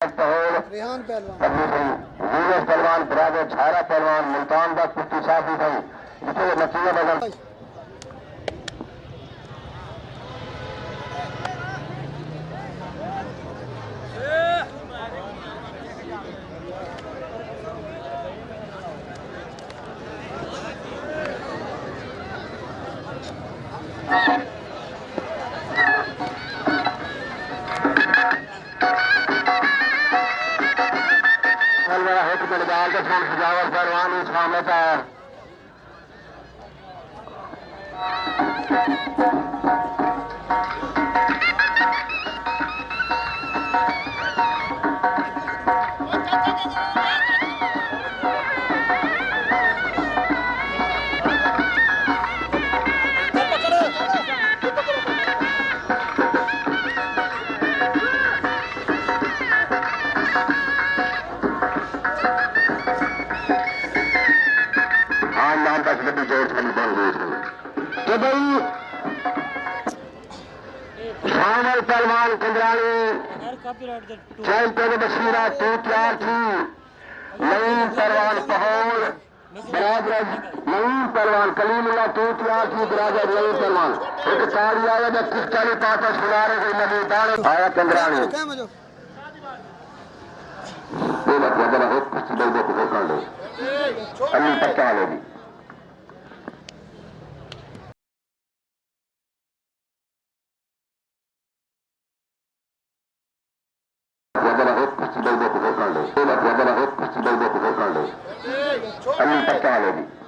रेहान पहलवान पहलवान बराबर झारा पहलवान मुल्तान का कुश्ती साफी भाई जिसे नतीजा बदल सजावट पहलवान इस मामले का तो भाई शामिल पहलवान कंदराली चैंपियन बशीरा तू तैयार थी नईम पहलवान पहौल बराबर नईम पहलवान कलीमुल्ला तू तैयार थी बराबर नईम पहलवान एक ताड़ी आया जब किस्तानी पाता सुनारे को नदी दाने आया कंदराली ये लग जरा हो कुछ दे दे को कर लो अन्नी पक्का लेगी अन्नी पक्का लेगी